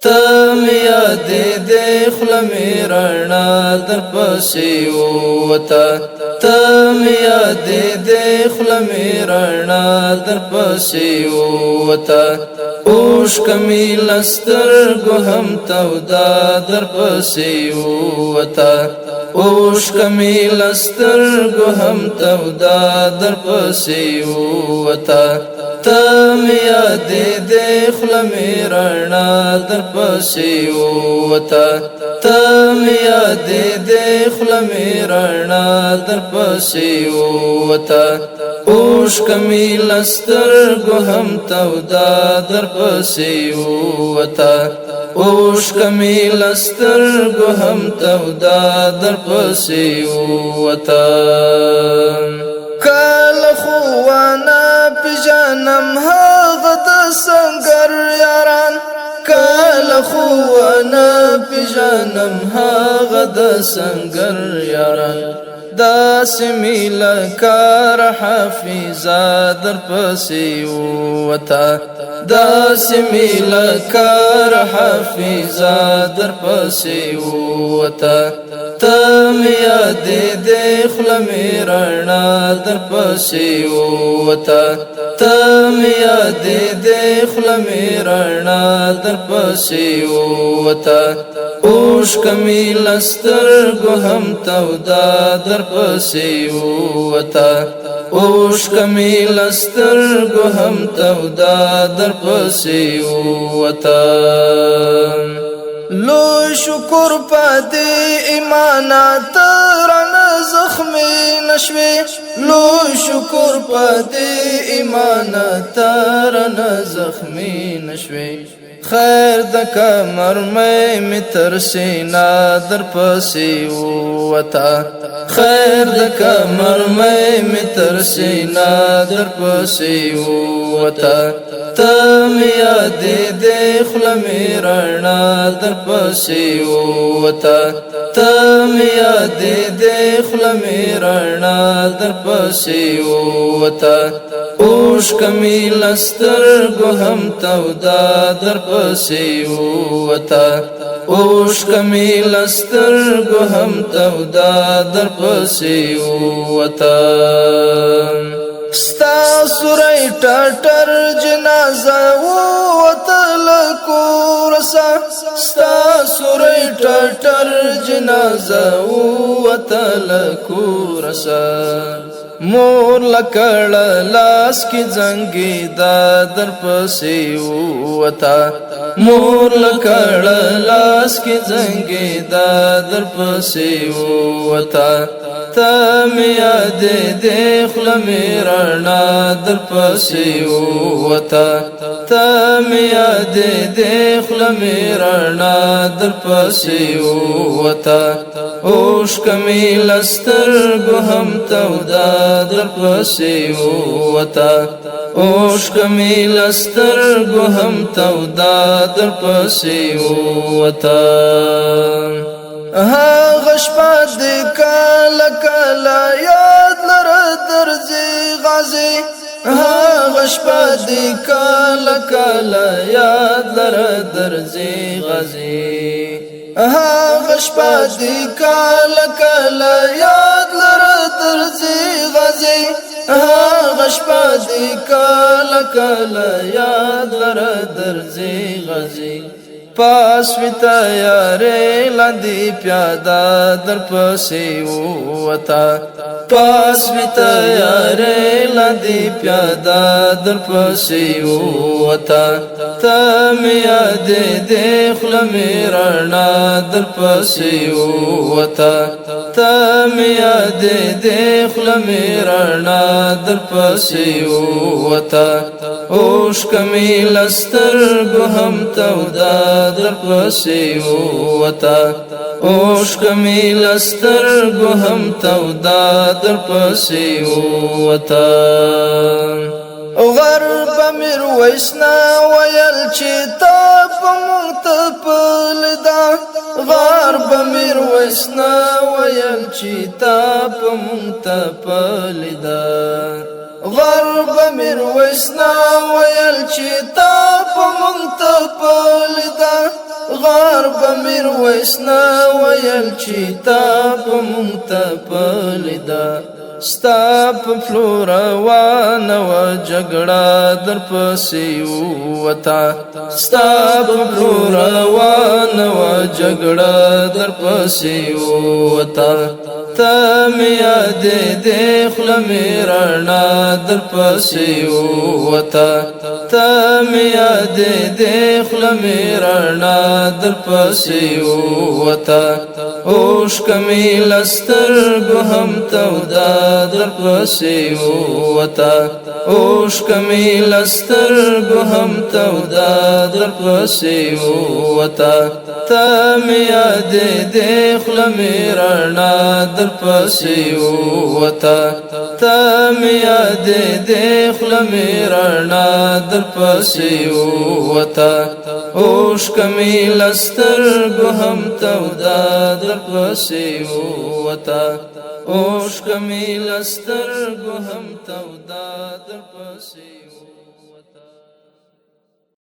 تم یادې دې خوله مې رڼا در پسې ووته تم یادې دې خوله مې رڼا در پسې ووته اوښکه مې له سترګو هم توده در پسې ووته اوښکه مې له سترګو هم توده در پسې ووته تم یادې دې خوله مې رڼا در پسې ووته تم یادې دې خوله مې رڼا در پسې ووته اوښکه مې له سترګو هم توده در پسې ووته اوښکه مې له سترګو هم توده در پسې ووته کله خو ونه پېژنم هغه د سنګر یاران کله خو ونه پېژنم هغه د سنګر یاران داسې مې لکه حافظه در پسې ووته داسې مې لکه حافظه در پسې ووته تم یادې دې خوله مې رڼا در پسې ووته تم یادې دې خوله مې رڼا در پسې ووته اوښکه مې له سترګو هم توده در پسې ووته اوښکه مې له سترګو هم توده در پسې ووته لوی شکر پدې ایمانات رانه زخمي نشوي لوی شکر پدې ایمانات رانه زخمي نشوي خیر د کمر مې تر سینا در پسې ووته خیر د کمر مې تر سینا در پسې ووته تم یادې دې خوله مې رڼا در پسې ووته تم یادې دې خوله مې رڼا در پسې ووته اوښکه مې له سترګو هم توده در پسې ووته اوښکه مې له سترګو هم توده در پسې ووته ستا سوری ټټر جنازه ووتله کورسه ستا سوری ټټر جنازه ووتله کورسه مور لکړه لاس کې زنګېده در پسې ووته مور لکړه لاس کې زنګېده در پسې ووته تم یادې دې خوله مې رڼا در پسې ووته تم یادې دې خوله مې رڼا در پسې ووته اوښکه مې له سترګو هم توده در پسې ووته اوښکه مې له سترګو هم توده در پسې ووته هغه شپه دې کله کله یاد لره درځي غازي هغه شپه دې کله کله یاد لره درځي غازي هغه شپه دې کله کله یاد لره درځي غازي هغه شپه دې کله کله یاد لره درځي غازي پاس وی تیارې لاندې پیاده در پسې ووته پاس وی تیارې لاندې پیاده در پسې ووته تم یادې دې خوله مې رڼا در پسې ووته تم یادې دې خوله مې رڼا در پسې ووته اوښکه مې له سترګو هم توده در پسې ووته اوښکه مې له سترګو هم توده در پسې ووته غرب میرویس نا ویل چې تا په مونږ ته پلدا غرب میرویس نا ویل چې تا په مونږ ته پلدا غرب میرویس نا ویل چې تا په مونږ ته پلدا ویسنا ویل چې تا په مونږ ته پلیدا ستا په پلو روانه وه جګړه در پسې ووته ستا په پلو روانه وه جګړه در پسې ووته ته مې یادېدې خوله مې رڼا در پسې ووته ته مې یادېدې خوله مې رڼا در پسې ووته اوښکه مې له سترګو هم توده در پسې ووته اوښکه مې له سترګو هم توده در پسې ووته ته مې یادېدې خوله مې رڼا در پسې ووته ته مې یادېدې خوله مې رڼا در پسې ووته اوښکه مې له سترګو هم توده در پسې ووته اوښکه مې له سترګو هم توده در پسې ووته